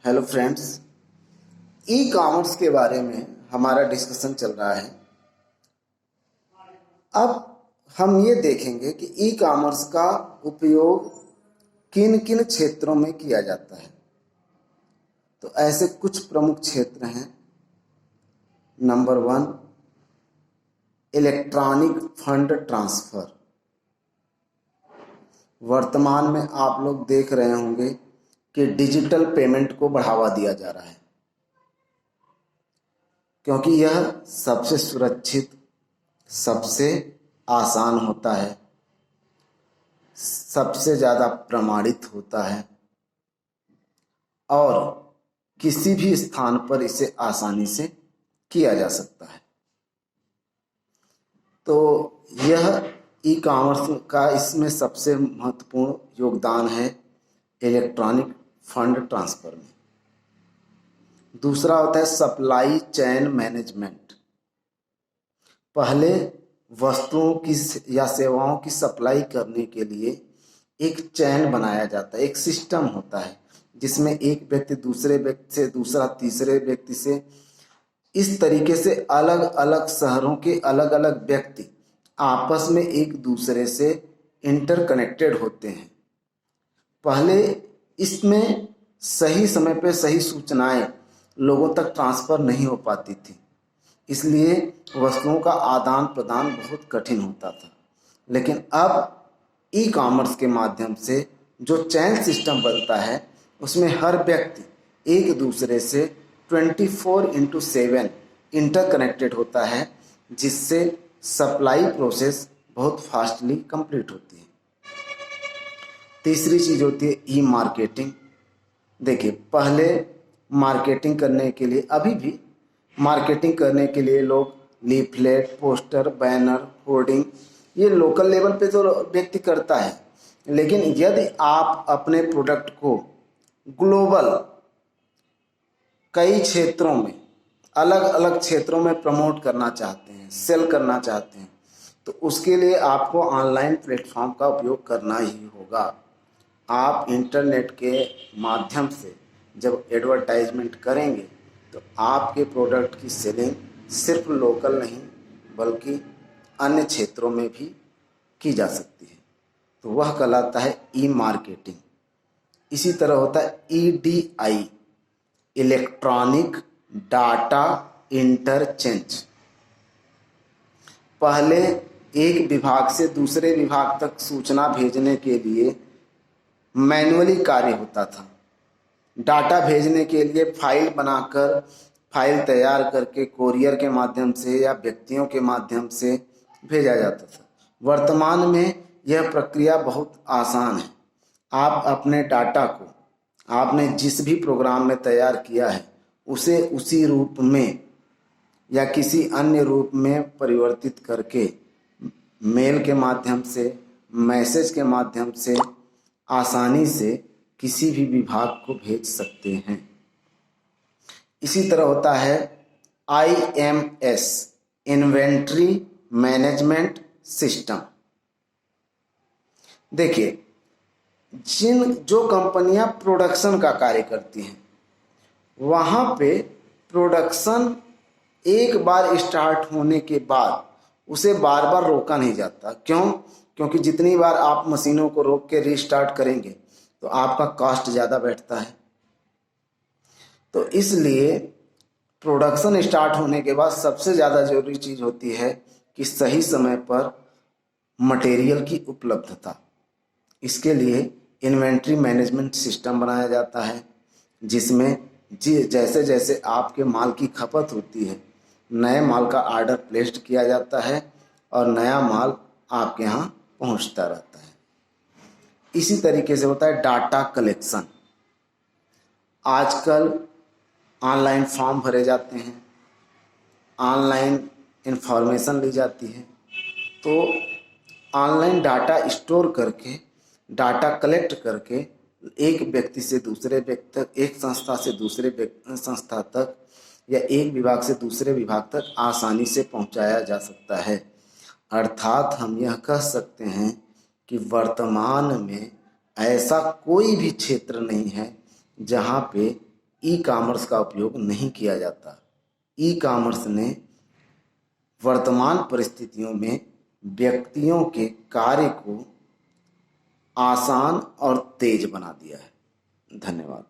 Hello friends, e commerce के बारे में हमारा डिस्कशन चल रहा है। अब हम ये देखेंगे कि ई कॉमर्स का उपयोग किन किन क्षेत्रों में किया जाता है। तो ऐसे कुछ प्रमुख क्षेत्र हैं। Number 1, electronic fund transfer. वर्तमान में आप लोग देख रहे होंगे कि डिजिटल पेमेंट को बढ़ावा दिया जा रहा है, क्योंकि यह सबसे सुरक्षित, सबसे आसान होता है, सबसे ज़्यादा प्रमाणित होता है और किसी भी स्थान पर इसे आसानी से किया जा सकता है। तो यह ई कॉमर्स का इसमें सबसे महत्वपूर्ण योगदान है इलेक्ट्रॉनिक फंड ट्रांसफर में। दूसरा होता है सप्लाई चेन मैनेजमेंट। पहले वस्तुओं की या सेवाओं की सप्लाई करने के लिए एक चैन बनाया जाता है, एक सिस्टम होता है जिसमें एक व्यक्ति दूसरे व्यक्ति से, दूसरा तीसरे व्यक्ति से, इस तरीके से अलग अलग शहरों के अलग अलग व्यक्ति आपस में एक दूसरे से इंटरकनेक्टेड होते हैं। पहले इसमें सही समय पे सही सूचनाएं लोगों तक ट्रांसफर नहीं हो पाती थी, इसलिए वस्तुओं का आदान प्रदान बहुत कठिन होता था। लेकिन अब ई कॉमर्स के माध्यम से जो चैन सिस्टम बनता है उसमें हर व्यक्ति एक दूसरे से 24/7 इंटरकनेक्टेड होता है, जिससे सप्लाई प्रोसेस बहुत फास्टली कंप्लीट होती है। तीसरी चीज़ होती है ई मार्केटिंग। देखिए, पहले मार्केटिंग करने के लिए, अभी भी मार्केटिंग करने के लिए लोग लीफलेट, पोस्टर, बैनर, होर्डिंग, ये लोकल लेवल पे तो व्यक्ति करता है। लेकिन यदि आप अपने प्रोडक्ट को ग्लोबल कई क्षेत्रों में, अलग अलग क्षेत्रों में प्रमोट करना चाहते हैं, सेल करना चाहते हैं, तो उसके लिए आपको ऑनलाइन प्लेटफॉर्म का उपयोग करना ही होगा। आप इंटरनेट के माध्यम से जब एडवर्टाइजमेंट करेंगे तो आपके प्रोडक्ट की सेलिंग सिर्फ लोकल नहीं बल्कि अन्य क्षेत्रों में भी की जा सकती है। तो वह कहलाता है ई मार्केटिंग। इसी तरह होता है EDI, इलेक्ट्रॉनिक डाटा इंटरचेंज। पहले एक विभाग से दूसरे विभाग तक सूचना भेजने के लिए मैन्युअली कार्य होता था। डाटा भेजने के लिए फाइल बनाकर, फाइल तैयार करके कोरियर के माध्यम से या व्यक्तियों के माध्यम से भेजा जाता था। वर्तमान में यह प्रक्रिया बहुत आसान है। आप अपने डाटा को आपने जिस भी प्रोग्राम में तैयार किया है उसे उसी रूप में या किसी अन्य रूप में परिवर्तित करके मेल के माध्यम से, मैसेज के माध्यम से आसानी से किसी भी विभाग को भेज सकते हैं। इसी तरह होता है IMS, इन्वेंट्री मैनेजमेंट सिस्टम। देखिए, जो कंपनियां प्रोडक्शन का कार्य करती हैं वहाँ पे प्रोडक्शन एक बार स्टार्ट होने के बाद उसे बार बार रोका नहीं जाता। क्यों? क्योंकि जितनी बार आप मशीनों को रोक के रीस्टार्ट करेंगे तो आपका कॉस्ट ज़्यादा बैठता है। तो इसलिए प्रोडक्शन स्टार्ट होने के बाद सबसे ज़्यादा जरूरी चीज़ होती है कि सही समय पर मटेरियल की उपलब्धता। इसके लिए इन्वेंट्री मैनेजमेंट सिस्टम बनाया जाता है, जिसमें जैसे जैसे आपके माल की खपत होती है नए माल का ऑर्डर प्लेस्ड किया जाता है और नया माल आपके यहाँ पहुँचता रहता है। इसी तरीके से होता है डाटा कलेक्शन। आजकल ऑनलाइन फॉर्म भरे जाते हैं, ऑनलाइन इंफॉर्मेशन ली जाती है। तो ऑनलाइन डाटा स्टोर करके, डाटा कलेक्ट करके एक व्यक्ति से दूसरे व्यक्ति तक, एक संस्था से दूसरे संस्था तक या एक विभाग से दूसरे विभाग तक आसानी से पहुंचाया जा सकता है। अर्थात हम यह कह सकते हैं कि वर्तमान में ऐसा कोई भी क्षेत्र नहीं है जहाँ पे ई कॉमर्स का उपयोग नहीं किया जाता। ई कॉमर्स ने वर्तमान परिस्थितियों में व्यक्तियों के कार्य को आसान और तेज बना दिया है। धन्यवाद।